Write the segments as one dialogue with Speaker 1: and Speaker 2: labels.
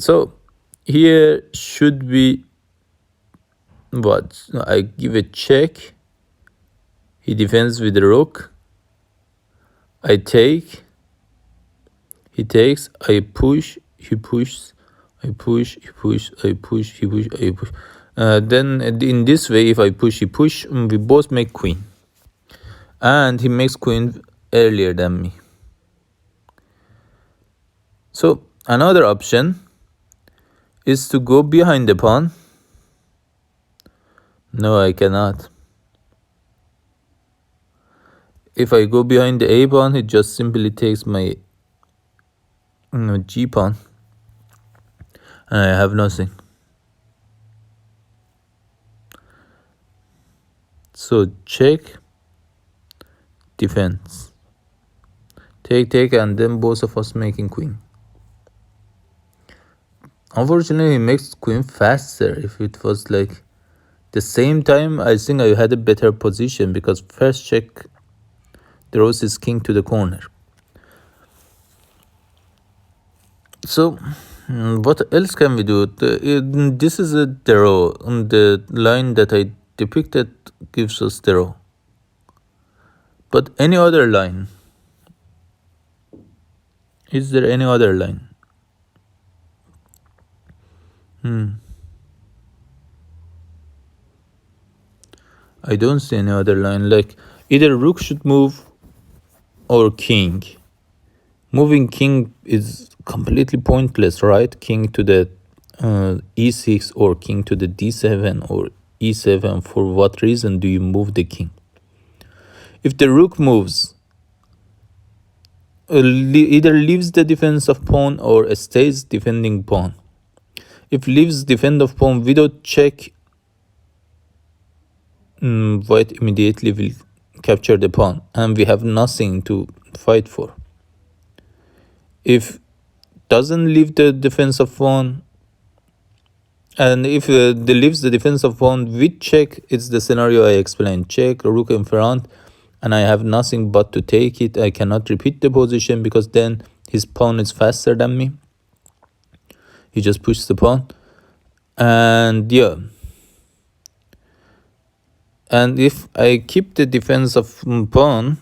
Speaker 1: So here should be what? I give a check. He defends with the rook. I take. He takes. I push. He pushes. I push. He push. I push. He push. I push. Then in this way, if I push, he push. We both make queen, and he makes queen earlier than me. So another option is to go behind the pawn. No, I cannot. If I go behind the a pawn, it just simply takes my g pawn, and I have nothing. So check, defense, take, and then both of us making queen. Unfortunately, he makes queen faster. If it was like the same time, I think I had a better position, because first check draws his king to the corner. So what else can we do? This is a draw. The line that I depicted gives us draw. But any other line? Is there any other line? I don't see any other line. Like either rook should move or king. Moving king is completely pointless, right? King to the e6 or king to the d7 or e7. For what reason do you move the king? If the rook moves, either leaves the defense of pawn or stays defending pawn. If leaves defend of pawn without check, white immediately will capture the pawn, and we have nothing to fight for. If doesn't leave the defense of pawn, and if leaves the defense of pawn with check, it's the scenario I explained. Check, rook in front, and I have nothing but to take it. I cannot repeat the position because then his pawn is faster than me. He just pushes the pawn, and yeah. And if I keep the defense of pawn,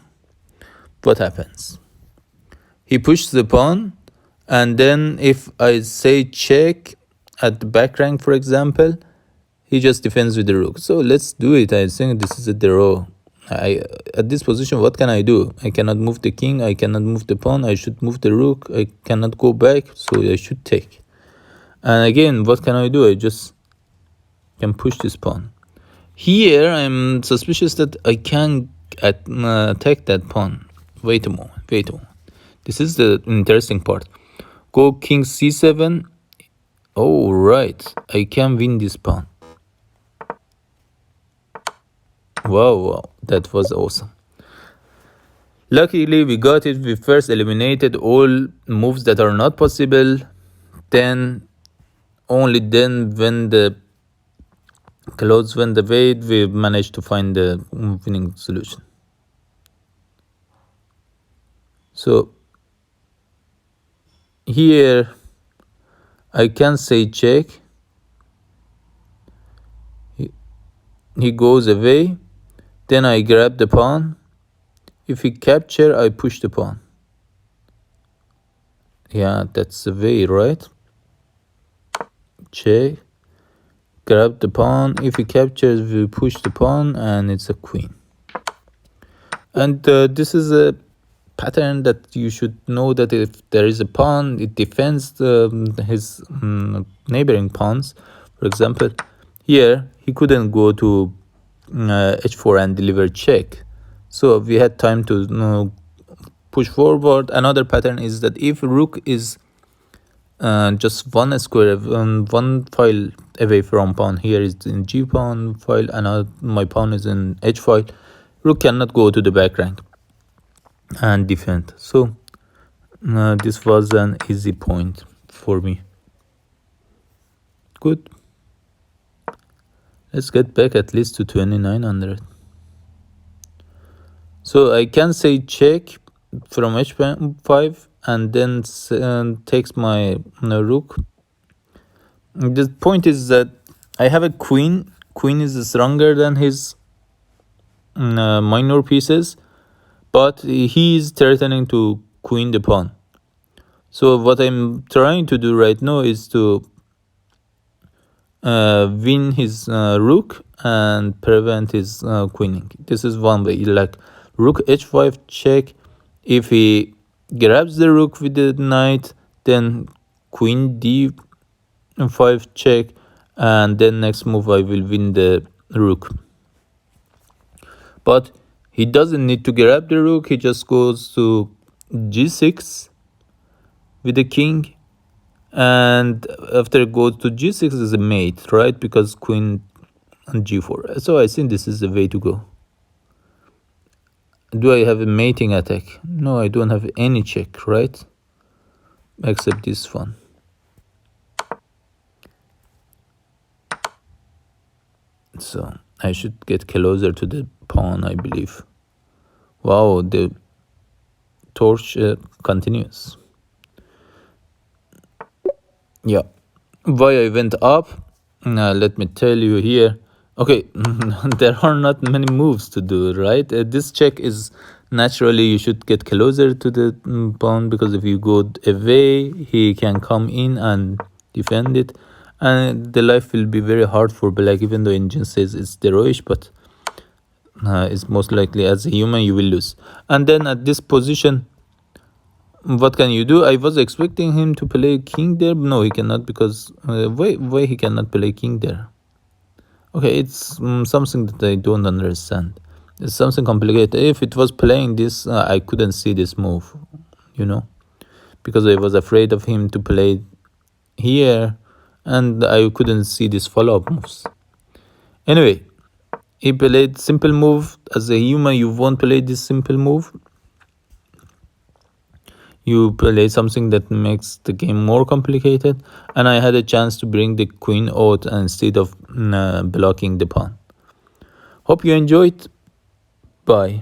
Speaker 1: what happens? He pushes the pawn, and then if I say check at the back rank, for example, he just defends with the rook. So let's do it. I think this is a draw. At this position, what can I do? I cannot move the king. I cannot move the pawn. I should move the rook. I cannot go back, so I should take. And again, what can I do? I just can push this pawn. Here, I'm suspicious that I can attack that pawn. Wait a moment. This is the interesting part. Go king c7. Oh, right. I can win this pawn. Wow, that was awesome. Luckily, we got it. We first eliminated all moves that are not possible. Then, only then, when the clothes went away, we managed to find the winning solution. So here I can say check. He goes away. Then I grab the pawn. If he capture, I push the pawn. Yeah, that's the way, right? Check. Grab the pawn. If he captures, we push the pawn, and it's a queen. And this is a pattern that you should know, that if there is a pawn, it defends his neighboring pawns. For example, here he couldn't go to h4 and deliver check, so we had time to push forward. Another pattern is that if rook is just one square, one file away from pawn, here is in g pawn file, and my pawn is in h file, rook cannot go to the back rank and defend. So this was an easy point for me. Good. Let's get back at least to 2900. So I can say check from h5, and then takes my rook The point is that I have a queen. Queen is stronger than his minor pieces, but he is threatening to queen the pawn. So what I'm trying to do right now is to win his rook and prevent his queening. This is one way. Like rook h5 check. If he grabs the rook with the knight, then queen d5 check, and then next move I will win the rook. But he doesn't need to grab the rook. He just goes to g6 with the king, and after it goes to g6 is a mate, right? Because queen and g4. So I think this is the way to go. Do I have a mating attack? No, I don't have any check, right? Except this one. So I should get closer to the pawn, I believe. Wow, the torch continues. Yeah. Why I went up? Let me tell you here. Okay, there are not many moves to do, right? This check is naturally you should get closer to the pawn, because if you go away, he can come in and defend it, and the life will be very hard for black. Even though engine says it's heroish, but it's most likely as a human you will lose. And then at this position, what can you do? I was expecting him to play king there. No, he cannot, because why he cannot play king there? Okay, it's something that I don't understand. It's something complicated. If it was playing this, I couldn't see this move, you know, because I was afraid of him to play here, and I couldn't see these follow-up moves. Anyway, he played simple move. As a human, you won't play this simple move. You play something that makes the game more complicated, and I had a chance to bring the queen out instead of blocking the pawn. Hope you enjoyed. Bye.